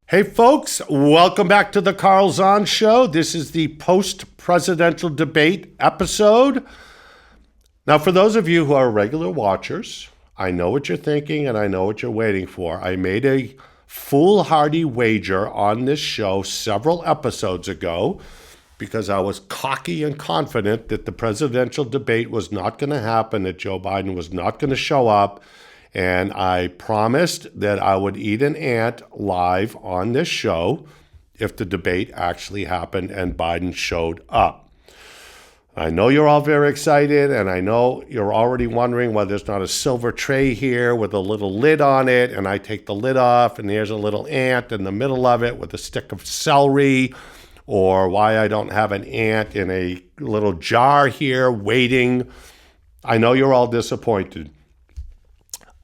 Hey folks, welcome back to the Carl Zahn Show. This is the post-presidential debate episode. Now, for those of you who are regular watchers, I know what you're thinking and I know what you're waiting for. I made a foolhardy wager on this show several episodes ago because I was cocky and confident that the presidential debate was not going to happen, that Joe Biden was not going to show up. And I promised that I would eat an ant live on this show if the debate actually happened and Biden showed up. I know you're all very excited, and I know you're already wondering why there's not a silver tray here with a little lid on it, and I take the lid off, and there's a little ant in the middle of it with a stick of celery, or why I don't have an ant in a little jar here waiting. I know you're all disappointed.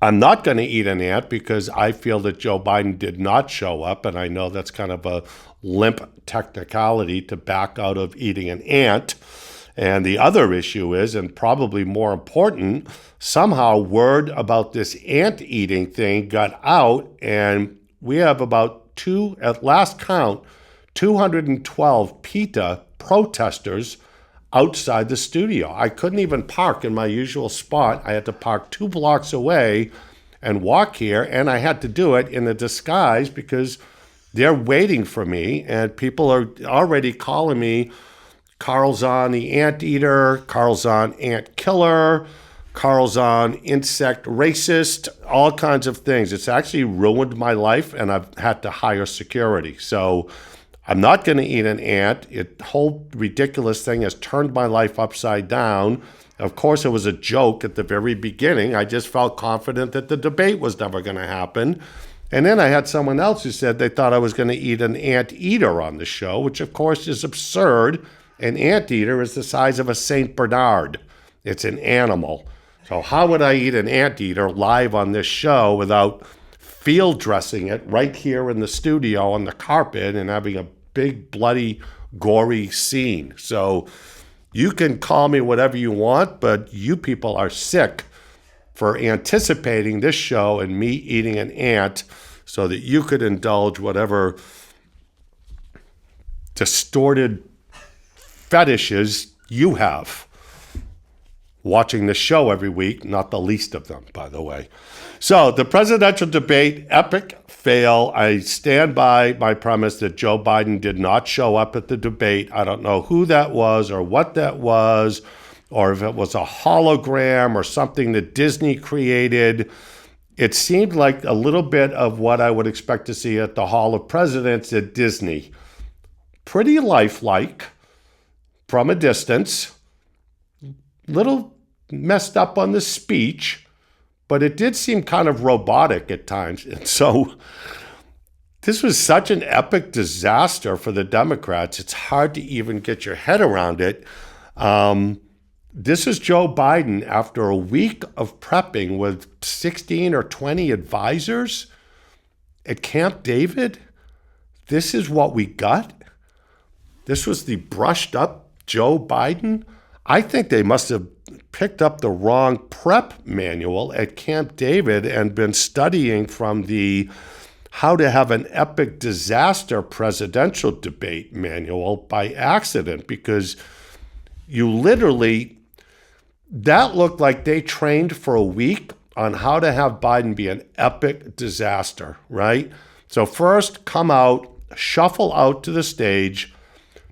I'm not going to eat an ant because I feel that Joe Biden did not show up, and I know that's kind of a limp technicality to back out of eating an ant. And the other issue is, and probably more important, somehow word about this ant eating thing got out, and we have about at last count, 212 PETA protesters outside the studio. I couldn't even park in my usual spot. I had to park 2 blocks away and walk here, and I had to do it in a disguise because they're waiting for me, and people are already calling me Carl Zahn the Anteater, Carl Zahn Ant Killer, Carl Zahn Insect Racist, all kinds of things. It's actually ruined my life, and I've had to hire security. So I'm not going to eat an ant. The whole ridiculous thing has turned my life upside down. Of course, it was a joke at the very beginning. I just felt confident that the debate was never going to happen. And then I had someone else who said they thought I was going to eat an anteater on the show, which of course is absurd. An anteater is the size of a St. Bernard. It's an animal. So how would I eat an anteater live on this show without field dressing it right here in the studio on the carpet and having a big, bloody, gory scene? So you can call me whatever you want, but you people are sick for anticipating this show and me eating an ant so that you could indulge whatever distorted fetishes you have watching the show every week, not the least of them, by the way. So the presidential debate, epic fail. I stand by my premise that Joe Biden did not show up at the debate. I don't know who that was or what that was, or if it was a hologram or something that Disney created. It seemed like a little bit of what I would expect to see at the Hall of Presidents at Disney. Pretty lifelike from a distance, little messed up on the speech, but it did seem kind of robotic at times. And so this was such an epic disaster for the Democrats. It's hard to even get your head around it. This is Joe Biden after a week of prepping with 16 or 20 advisors at Camp David. This is what we got. This was the brushed up Joe Biden. I think they must have picked up the wrong prep manual at Camp David and been studying from the How to Have an Epic Disaster Presidential Debate manual by accident, because you literally, that looked like they trained for a week on how to have Biden be an epic disaster, right? So first, come out, shuffle out to the stage,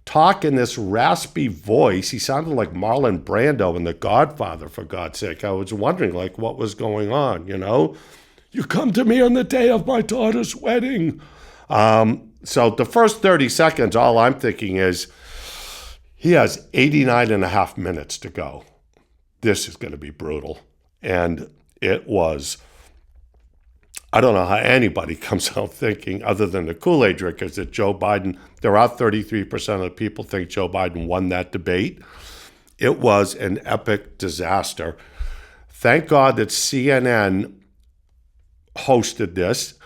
talk in this raspy voice. He sounded like Marlon Brando in The Godfather, for God's sake. I was wondering, like, what was going on, you know? You come to me on the day of my daughter's wedding. So the first 30 seconds, all I'm thinking is, he has 89 and a half minutes to go. This is going to be brutal. And it was. I don't know how anybody comes out thinking, other than the Kool-Aid drinkers, that Joe Biden, there are 33% of the people think Joe Biden won that debate. It was an epic disaster. Thank God that CNN hosted this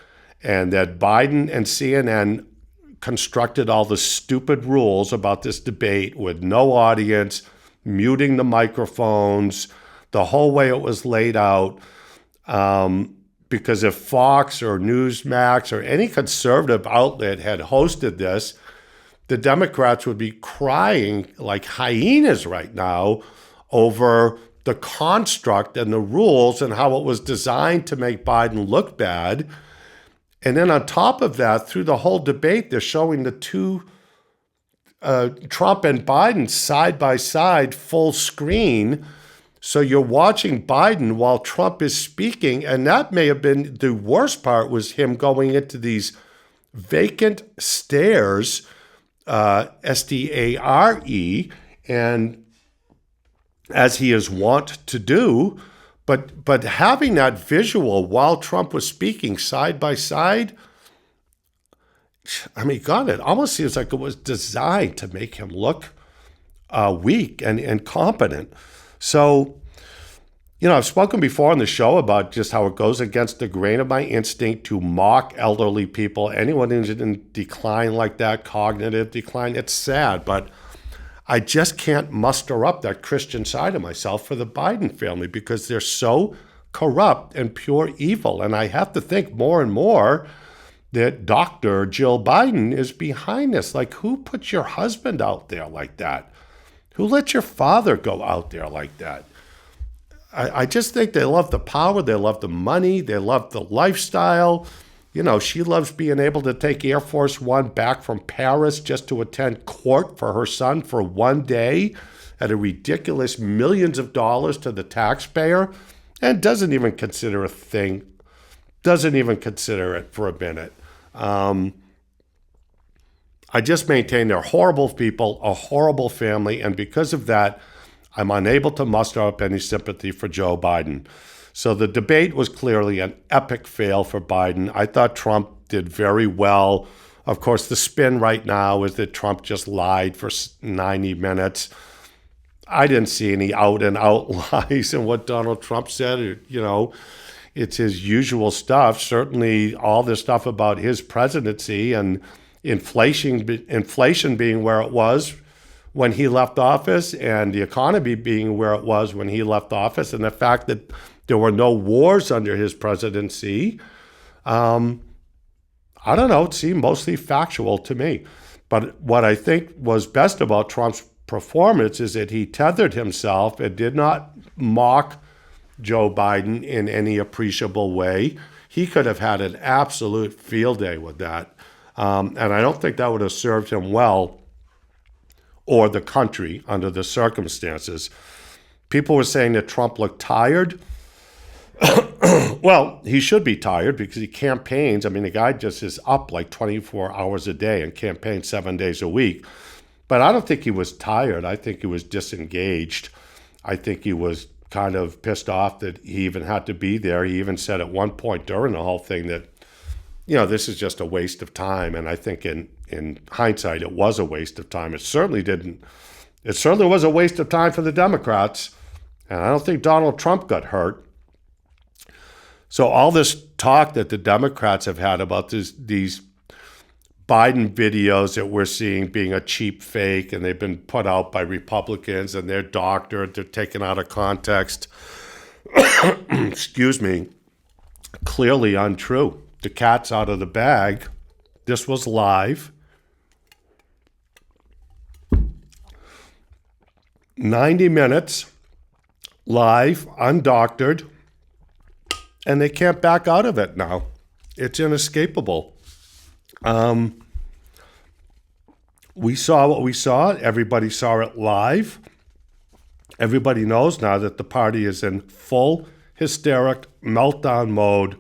and that Biden and CNN constructed all the stupid rules about this debate with no audience, muting the microphones, the whole way it was laid out. because if Fox or Newsmax or any conservative outlet had hosted this, the Democrats would be crying like hyenas right now over the construct and the rules and how it was designed to make Biden look bad. And then on top of that, through the whole debate, they're showing the two, Trump and Biden, side by side, full screen. So you're watching Biden while Trump is speaking, and that may have been the worst part, was him going into these vacant stares, S-T-A-R-E, and as he is wont to do, but having that visual while Trump was speaking side by side, I mean, God, it almost seems like it was designed to make him look weak and incompetent. So, I've spoken before on the show about just how it goes against the grain of my instinct to mock elderly people. Anyone who's in decline like that, cognitive decline, it's sad, but I just can't muster up that Christian side of myself for the Biden family because they're so corrupt and pure evil. And I have to think more and more that Dr. Jill Biden is behind this. Like, who put your husband out there like that? Who let your father go out there like that? I just think they love the power, they love the money, they love the lifestyle. She loves being able to take Air Force One back from Paris just to attend court for her son for one day at a ridiculous millions of dollars to the taxpayer, and doesn't even consider a thing, doesn't even consider it for a minute. I just maintain they're horrible people, a horrible family, and because of that, I'm unable to muster up any sympathy for Joe Biden. So the debate was clearly an epic fail for Biden. I thought Trump did very well. Of course, the spin right now is that Trump just lied for 90 minutes. I didn't see any out-and-out lies in what Donald Trump said. It's his usual stuff. Certainly all this stuff about his presidency and inflation being where it was when he left office, and the economy being where it was when he left office, and the fact that there were no wars under his presidency. I don't know, it seemed mostly factual to me. But what I think was best about Trump's performance is that he tethered himself and did not mock Joe Biden in any appreciable way. He could have had an absolute field day with that. And I don't think that would have served him well or the country under the circumstances. People were saying that Trump looked tired. Well, he should be tired because he campaigns. I mean, the guy just is up like 24 hours a day and campaigns 7 days a week. But I don't think he was tired. I think he was disengaged. I think he was kind of pissed off that he even had to be there. He even said at one point during the whole thing that, this is just a waste of time. And I think in hindsight, it was a waste of time. It certainly was a waste of time for the Democrats. And I don't think Donald Trump got hurt. So all this talk that the Democrats have had about these Biden videos that we're seeing being a cheap fake, and they've been put out by Republicans, and they're doctored, they're taken out of context. Excuse me. Clearly untrue. The cat's out of the bag. This was live. 90 minutes, live, undoctored, and they can't back out of it now. It's inescapable. We saw what we saw. Everybody saw it live. Everybody knows now that the party is in full hysteric meltdown mode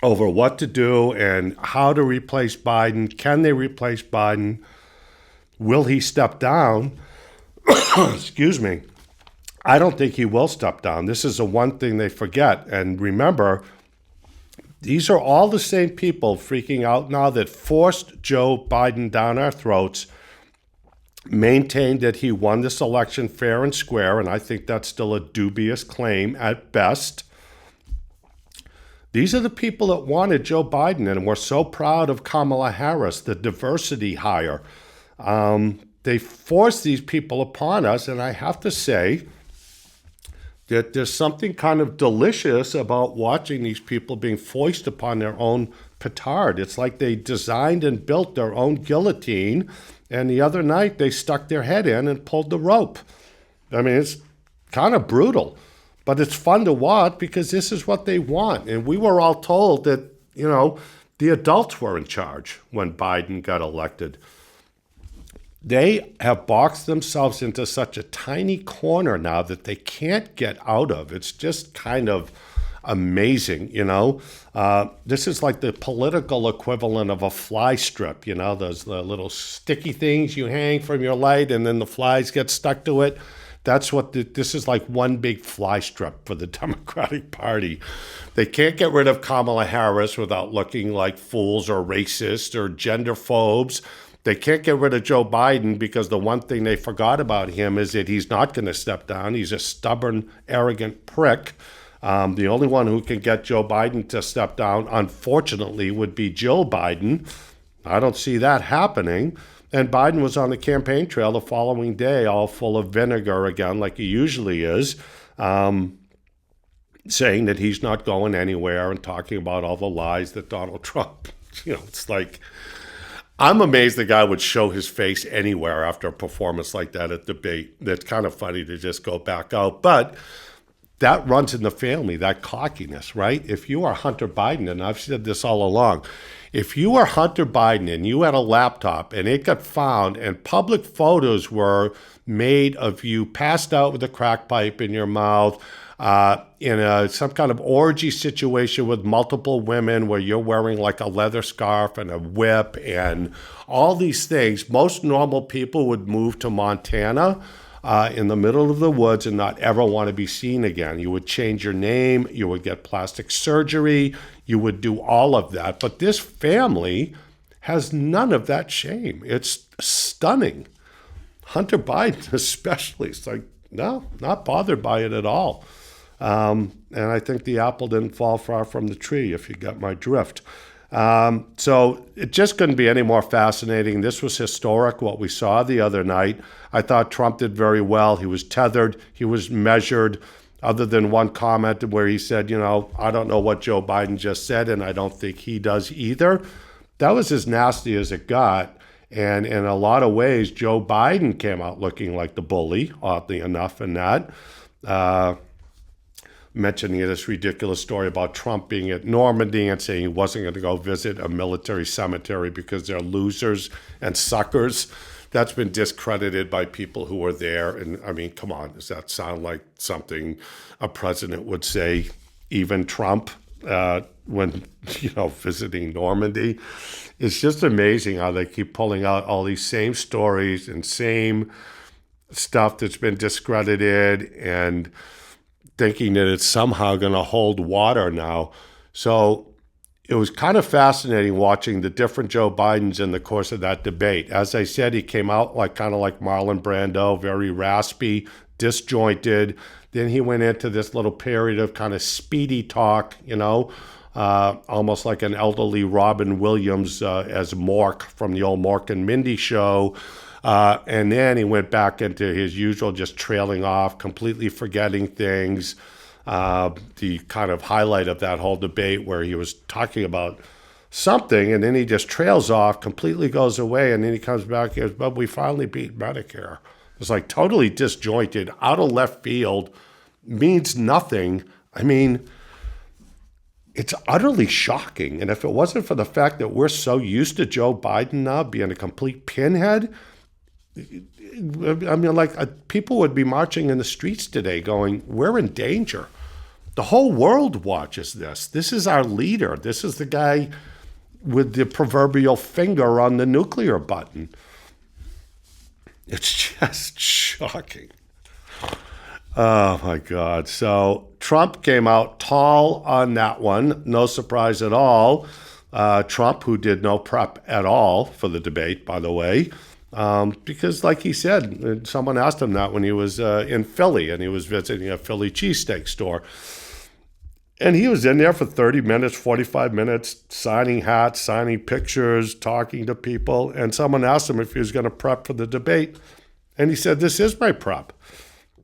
over what to do and how to replace Biden. Can they replace Biden? Will he step down? Excuse me. I don't think he will step down. This is the one thing they forget. And remember, these are all the same people freaking out now that forced Joe Biden down our throats, maintained that he won this election fair and square, and I think that's still a dubious claim at best. These are the people that wanted Joe Biden and were so proud of Kamala Harris, the diversity hire. They forced these people upon us, and I have to say, that there's something kind of delicious about watching these people being foisted upon their own petard. It's like they designed and built their own guillotine, and the other night they stuck their head in and pulled the rope. I mean, it's kind of brutal, but it's fun to watch because this is what they want. And we were all told that, the adults were in charge when Biden got elected. They have boxed themselves into such a tiny corner now that they can't get out of. It's just kind of amazing, This is like the political equivalent of a fly strip, those little sticky things you hang from your light and then the flies get stuck to it. That's what this is, like one big fly strip for the Democratic Party. They can't get rid of Kamala Harris without looking like fools or racist or gender phobes. They can't get rid of Joe Biden because the one thing they forgot about him is that he's not going to step down. He's a stubborn, arrogant prick. The only one who can get Joe Biden to step down, unfortunately, would be Jill Biden. I don't see that happening. And Biden was on the campaign trail the following day, all full of vinegar again, like he usually is, saying that he's not going anywhere and talking about all the lies that Donald Trump, it's like, I'm amazed the guy would show his face anywhere after a performance like that at debate. That's kind of funny to just go back out. But that runs in the family, that cockiness, right? If you are Hunter Biden, and I've said this all along, if you are Hunter Biden and you had a laptop and it got found and public photos were made of you passed out with a crack pipe in your mouth, in some kind of orgy situation with multiple women where you're wearing like a leather scarf and a whip and all these things, most normal people would move to Montana in the middle of the woods and not ever want to be seen again. You would change your name, you would get plastic surgery, you would do all of that. But this family has none of that shame. It's stunning. Hunter Biden especially, it's like, no, not bothered by it at all. And I think the apple didn't fall far from the tree, if you get my drift. So it just couldn't be any more fascinating. This was historic, what we saw the other night. I thought Trump did very well. He was tethered. He was measured, other than one comment where he said, I don't know what Joe Biden just said, and I don't think he does either. That was as nasty as it got. And in a lot of ways, Joe Biden came out looking like the bully, oddly enough, in that. Mentioning this ridiculous story about Trump being at Normandy and saying he wasn't going to go visit a military cemetery because they're losers and suckers. That's been discredited by people who were there. And I mean, come on, does that sound like something a president would say, even Trump, when, visiting Normandy? It's just amazing how they keep pulling out all these same stories and same stuff that's been discredited and thinking that it's somehow going to hold water now. So it was kind of fascinating watching the different Joe Bidens in the course of that debate. As I said, he came out kind of like Marlon Brando, very raspy, disjointed. Then he went into this little period of kind of speedy talk, almost like an elderly Robin Williams as Mork from the old Mork and Mindy show. And then he went back into his usual just trailing off, completely forgetting things. The kind of highlight of that whole debate where he was talking about something and then he just trails off, completely goes away, and then he comes back and goes, but we finally beat Medicare. It's like totally disjointed, out of left field, means nothing. I mean, it's utterly shocking. And if it wasn't for the fact that we're so used to Joe Biden now being a complete pinhead, I mean, people would be marching in the streets today going, we're in danger. The whole world watches this. This is our leader. This is the guy with the proverbial finger on the nuclear button. It's just shocking. Oh, my God. So Trump came out tall on that one. No surprise at all. Trump, who did no prep at all for the debate, by the way, because like he said, someone asked him that when he was in Philly and he was visiting a Philly cheesesteak store. And he was in there for 30 minutes, 45 minutes, signing hats, signing pictures, talking to people. And someone asked him if he was going to prep for the debate. And he said, this is my prep.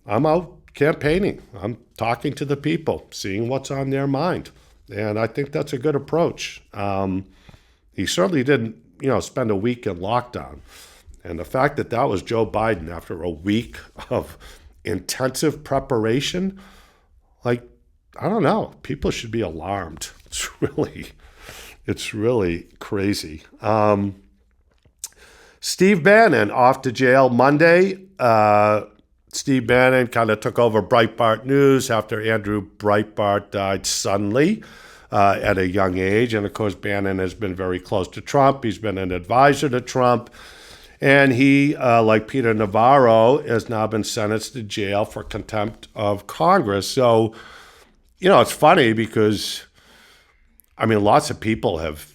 I'm out campaigning. I'm talking to the people, seeing what's on their mind. And I think that's a good approach. He certainly didn't, spend a week in lockdown. And the fact that that was Joe Biden after a week of intensive preparation, I don't know. People should be alarmed. It's really crazy. Steve Bannon off to jail Monday. Steve Bannon kind of took over Breitbart News after Andrew Breitbart died suddenly at a young age. And of course, Bannon has been very close to Trump. He's been an advisor to Trump. And he, like Peter Navarro, has now been sentenced to jail for contempt of Congress. So, it's funny because, lots of people have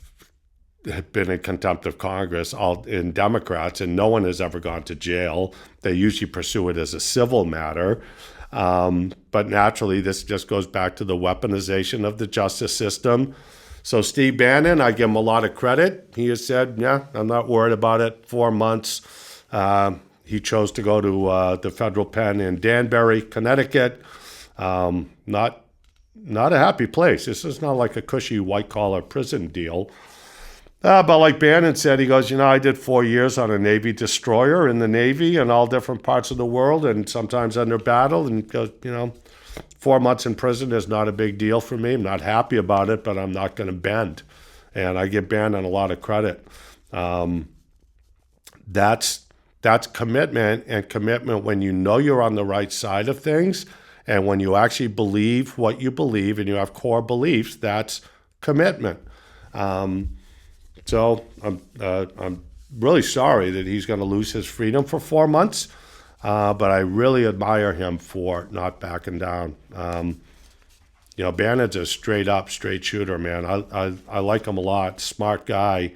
been in contempt of Congress, all in Democrats, and no one has ever gone to jail. They usually pursue it as a civil matter. But naturally, this just goes back to the weaponization of the justice system. So Steve Bannon, I give him a lot of credit. He has said, yeah, I'm not worried about it. 4 months. He chose to go to the federal pen in Danbury, Connecticut. Not a happy place. This is not like a cushy white-collar prison deal. But like Bannon said, he goes, I did 4 years on a Navy destroyer in the Navy in all different parts of the world and sometimes under battle. And goes, 4 months in prison is not a big deal for me. I'm not happy about it, but I'm not going to bend. And I give Bannon a lot of credit. That's commitment, and commitment when you know you're on the right side of things and when you actually believe what you believe and you have core beliefs, that's commitment. So I'm really sorry that he's going to lose his freedom for 4 months. But I really admire him for not backing down. Bannon's a straight shooter, man. I like him a lot, smart guy.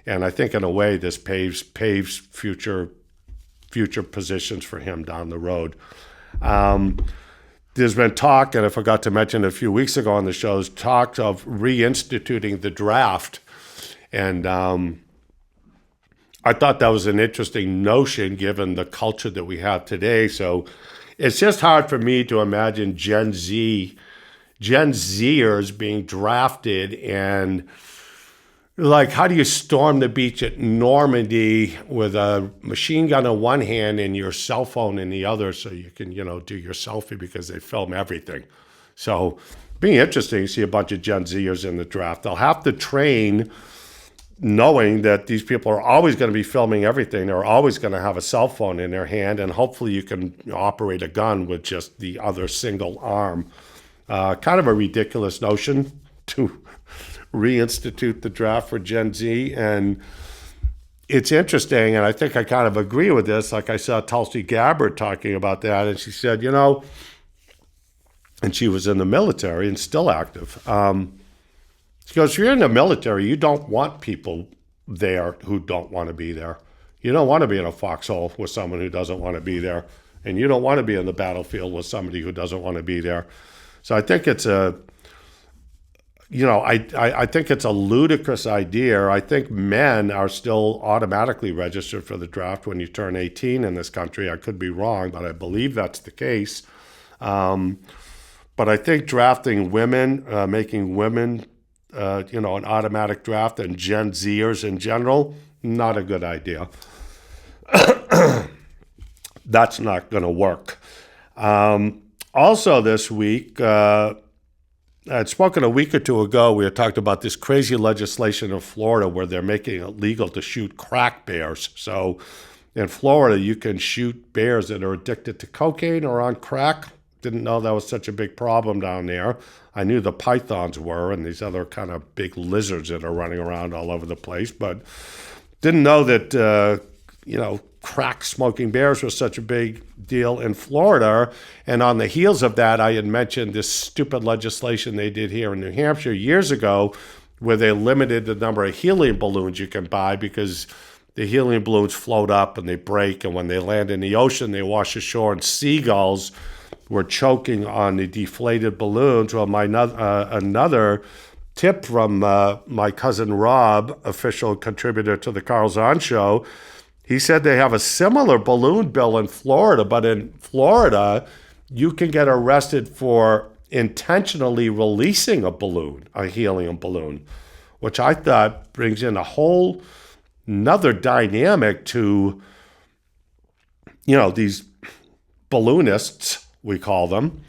And I think in a way this paves future positions for him down the road. There's been talk, and I forgot to mention a few weeks ago on the shows, talk of reinstituting the draft. And I thought that was an interesting notion given the culture that we have today. So it's just hard for me to imagine Gen Zers being drafted and how do you storm the beach at Normandy with a machine gun in one hand and your cell phone in the other so you can, do your selfie because they film everything. So being interesting to see a bunch of Gen Zers in the draft. They'll have to train knowing that these people are always going to be filming everything. They're always going to have a cell phone in their hand, and hopefully you can operate a gun with just the other single arm. Kind of a ridiculous notion to reinstitute the draft for Gen Z. And it's interesting, and I think I kind of agree with this. Like I saw Tulsi Gabbard talking about that, and she said, and she was in the military and still active. She goes, if you're in the military, you don't want people there who don't want to be there. You don't want to be in a foxhole with someone who doesn't want to be there. And you don't want to be in the battlefield with somebody who doesn't want to be there. So I think it's I think it's a ludicrous idea. I think men are still automatically registered for the draft when you turn 18 in this country. I could be wrong, but I believe that's the case. But I think drafting women, making women an automatic draft and Gen Zers in general, not a good idea. That's not going to work. Also this week, I'd spoken a week or two ago, we had talked about this crazy legislation in Florida where they're making it legal to shoot crack bears. So in Florida, you can shoot bears that are addicted to cocaine or on crack. Didn't know that was such a big problem down there. I knew the pythons were and these other kind of big lizards that are running around all over the place, but didn't know that, crack smoking bears was such a big deal in Florida. And on the heels of that, I had mentioned this stupid legislation they did here in New Hampshire years ago where they limited the number of helium balloons you can buy because the helium balloons float up and they break. And when they land in the ocean, they wash ashore and seagulls were choking on the deflated balloons. Well, another tip from my cousin Rob, official contributor to the Carl Zahn Show, he said they have a similar balloon bill in Florida, but in Florida, you can get arrested for intentionally releasing a helium balloon, which I thought brings in a whole another dynamic to, these balloonists, we call them,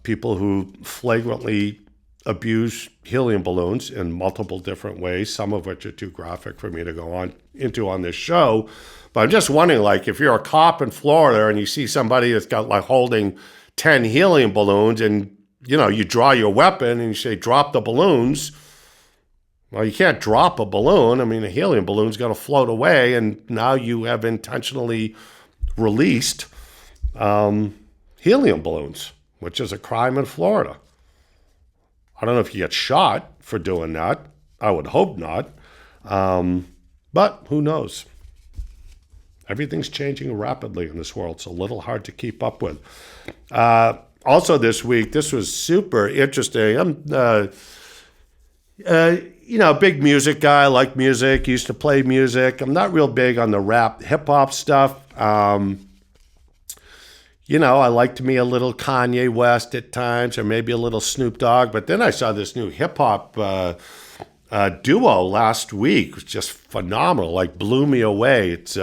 people who flagrantly abuse helium balloons in multiple different ways, some of which are too graphic for me to go into on this show. But I'm just wondering, like, if you're a cop in Florida and you see somebody that's got like holding 10 helium balloons and, you draw your weapon and you say, drop the balloons. Well, you can't drop a balloon. I mean, a helium balloon's going to float away, and now you have intentionally released helium balloons, which is a crime in Florida. I don't know if you get shot for doing that. I would hope not. But who knows? Everything's changing rapidly in this world. It's a little hard to keep up with. Also this week, this was super interesting. I'm big music guy, like music, used to play music. I'm not real big on the rap hip-hop stuff. I liked me a little Kanye West at times, or maybe a little Snoop Dogg. But then I saw this new hip-hop duo last week. It was just phenomenal, like blew me away. It's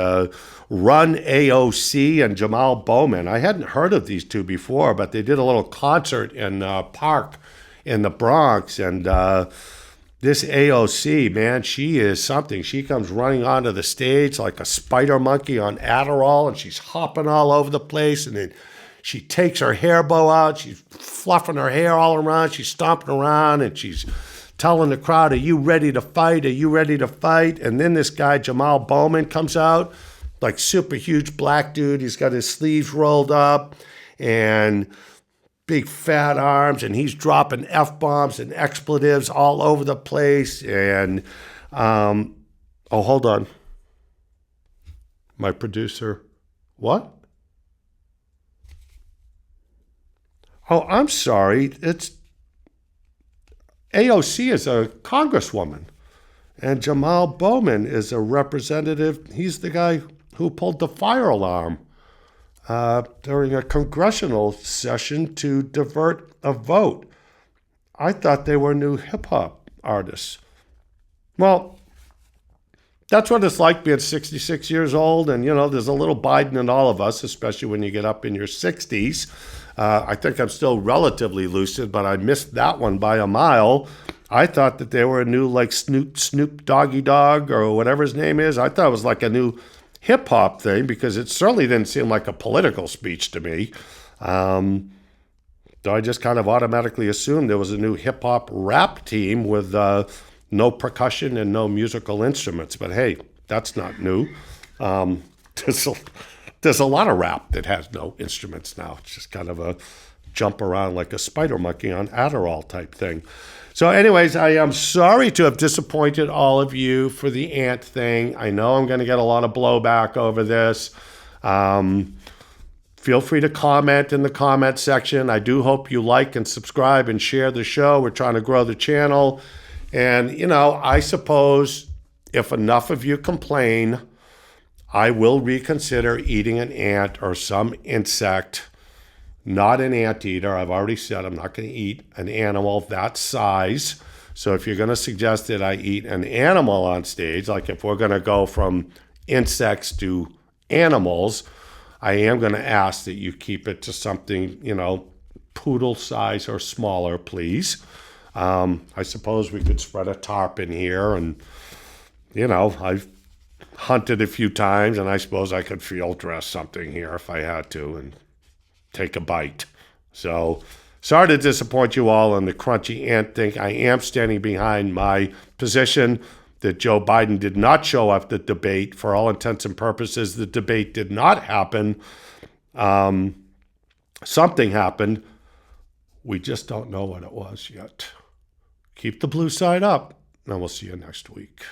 Run AOC and Jamal Bowman. I hadn't heard of these two before, but they did a little concert in Park in the Bronx, and this AOC, man, she is something. She comes running onto the stage like a spider monkey on Adderall, and she's hopping all over the place, and then she takes her hair bow out. She's fluffing her hair all around. She's stomping around, and she's telling the crowd, are you ready to fight? Are you ready to fight? And then this guy, Jamal Bowman, comes out, like super huge black dude. He's got his sleeves rolled up, and big fat arms, and he's dropping F-bombs and expletives all over the place. And, hold on. My producer, what? Oh, I'm sorry. It's AOC is a congresswoman, and Jamal Bowman is a representative. He's the guy who pulled the fire alarm during a congressional session to divert a vote. I thought they were new hip-hop artists. Well, that's what it's like being 66 years old, and, there's a little Biden in all of us, especially when you get up in your 60s. I think I'm still relatively lucid, but I missed that one by a mile. I thought that they were a new, like, Snoop Doggy Dog or whatever his name is. I thought it was like a new hip-hop thing, because it certainly didn't seem like a political speech to me. So I just kind of automatically assumed there was a new hip-hop rap team with no percussion and no musical instruments. But hey, that's not new. There's a lot of rap that has no instruments now. It's just kind of a jump around like a spider monkey on Adderall type thing. So anyways, I am sorry to have disappointed all of you for the ant thing. I know I'm going to get a lot of blowback over this. Feel free to comment in the comment section. I do hope you like and subscribe and share the show. We're trying to grow the channel. And, I suppose if enough of you complain, I will reconsider eating an ant or some insect. Not an anteater. I've already said I'm not going to eat an animal that size. So if you're going to suggest that I eat an animal on stage, like if we're going to go from insects to animals, I am going to ask that you keep it to something, poodle size or smaller, please. I suppose we could spread a tarp in here, and, I've hunted a few times, and I suppose I could field dress something here if I had to, and take a bite. So sorry to disappoint you all on the crunchy ant thing. I am standing behind my position that Joe Biden did not show up at the debate. For all intents and purposes, the debate did not happen. Something happened. We just don't know what it was yet. Keep the blue side up, and we'll see you next week.